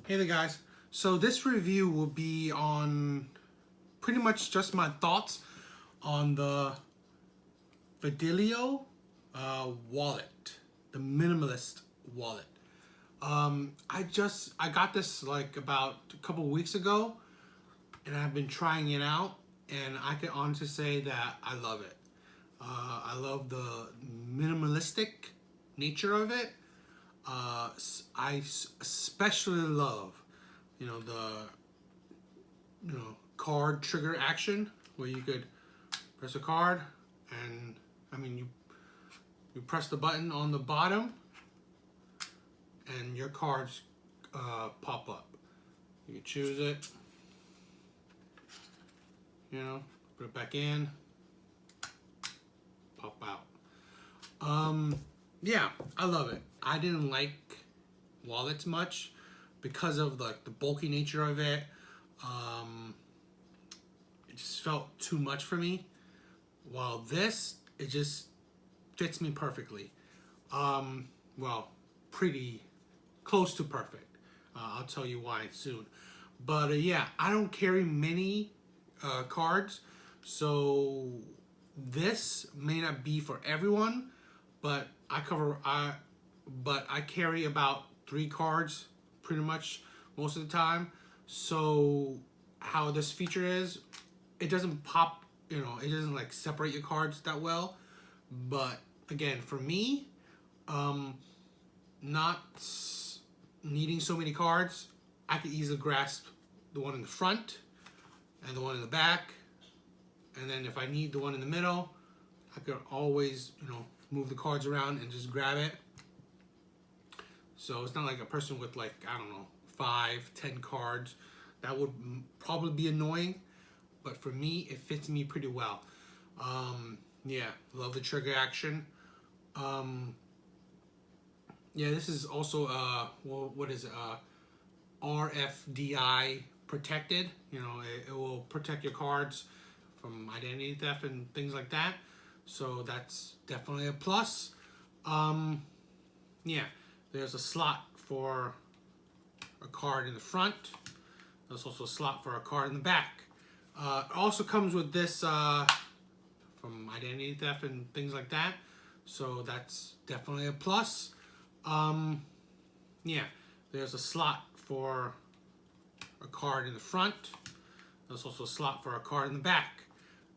Hey there guys, so this review will be on pretty much just my thoughts on the Fidelo wallet, the Minimalist wallet. I got this like about a couple weeks ago and I've been trying it out and I can honestly say that I love it. I love the minimalistic nature of it. I especially love, the card trigger action where you could press a card and you press the button on the bottom and your cards pop up. You can choose it, put it back in, pop out. Yeah, I love it. I didn't like wallets much because of the bulky nature of it. It just felt too much for me. While this, it just fits me perfectly. Well, pretty close to perfect. I'll tell you why soon. But yeah, I don't carry many cards, so this may not be for everyone, but I carry about 3 cards pretty much most of the time. So how this feature is, it doesn't pop, it doesn't like separate your cards that well. But again, for me, not needing so many cards, I could easily grasp the one in the front and the one in the back. And then if I need the one in the middle, I could always, move the cards around and just grab it. So it's not like a person with like, I don't know, 5-10 cards. That would probably be annoying. But for me, it fits me pretty well. Yeah, love the trigger action. Yeah, this is also, what is it? RFDI protected. It will protect your cards from identity theft and things like that. So that's definitely a plus. Yeah, there's a slot for a card in the front. There's also a slot for a card in the back. It also comes with this from identity theft and things like that. So that's definitely a plus. Yeah, there's a slot for a card in the front. There's also a slot for a card in the back.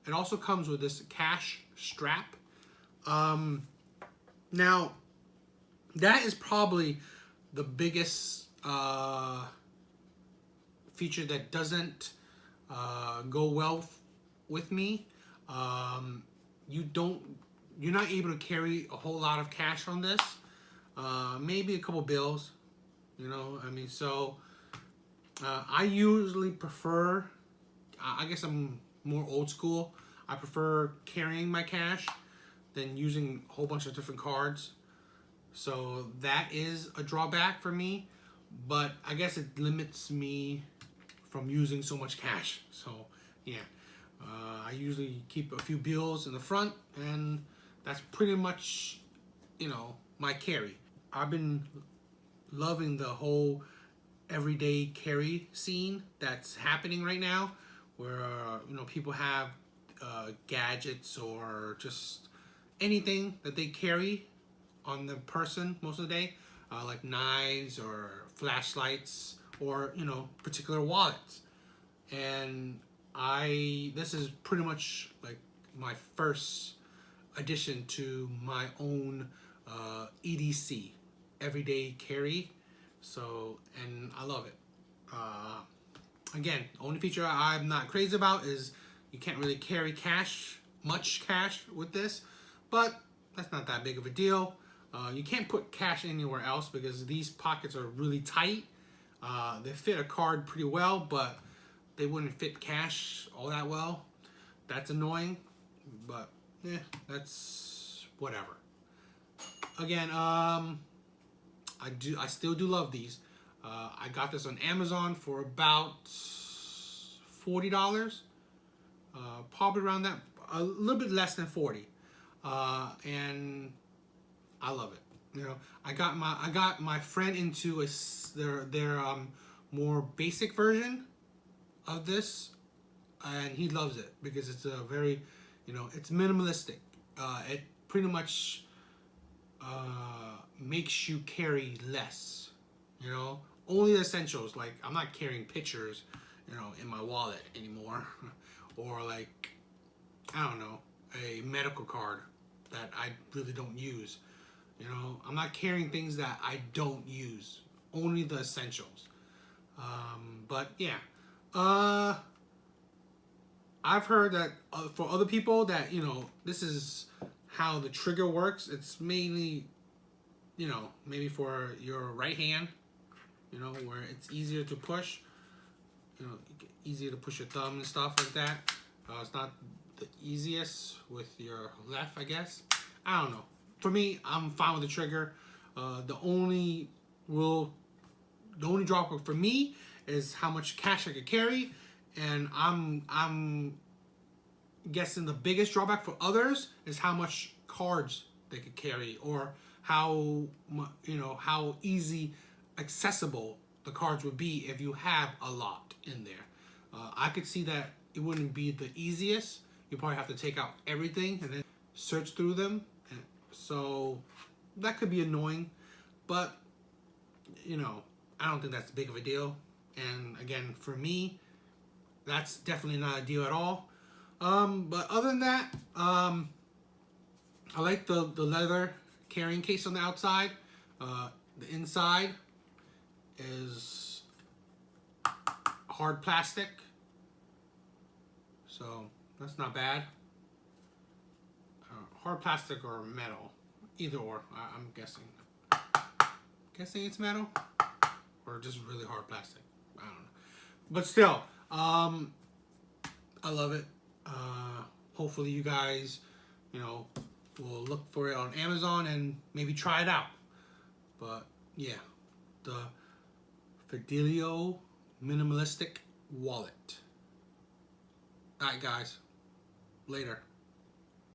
It also comes with this cash strap. Now, that is probably the biggest feature that doesn't go well with me. You're not able to carry a whole lot of cash on this. Maybe a couple bills, so I usually prefer, I guess I'm more old school. I prefer carrying my cash than using a whole bunch of different cards. So that is a drawback for me, but I guess it limits me from using so much cash. So yeah, I usually keep a few bills in the front, and that's pretty much, my carry. I've been loving the whole everyday carry scene that's happening right now, where people have gadgets or just anything that they carry on the person most of the day, like knives or flashlights or particular wallets. And this is pretty much like my first addition to my own EDC, everyday carry. So, and I love it. Again, the only feature I'm not crazy about is you can't really carry much cash with this, but that's not that big of a deal. You can't put cash anywhere else because these pockets are really tight. They fit a card pretty well, but they wouldn't fit cash all that well. That's annoying, but yeah, that's whatever. Again, I still do love these. I got this on Amazon for about $40. Probably around that, a little bit less than 40. And I love it. I got my friend into their more basic version of this, and he loves it because it's a very, it's minimalistic. It pretty much makes you carry less. Only the essentials. Like, I'm not carrying pictures, in my wallet anymore, or like, I don't know, a medical card that I really don't use. I'm not carrying things that I don't use. Only the essentials. But yeah, I've heard that for other people that this is how the trigger works. It's mainly, maybe for your right hand, where it's easier to push. Easier to push your thumb and stuff like that. It's not the easiest with your left, I guess. I don't know. For me, I'm fine with the trigger. The only drawback for me is how much cash I could carry, and I'm guessing the biggest drawback for others is how much cards they could carry, or how easy accessible the cards would be if you have a lot in there. I could see that it wouldn't be the easiest. You probably have to take out everything and then search through them. And so that could be annoying, but I don't think that's big of a deal. And again, for me, that's definitely not a deal at all. But other than that, I like the leather carrying case on the outside. The inside is hard plastic, so that's not bad. Hard plastic or metal, either or. I'm guessing it's metal, or just really hard plastic. I don't know, but still, I love it. Hopefully you guys, will look for it on Amazon and maybe try it out. But yeah, the Fidelo minimalistic wallet. Alright guys, later.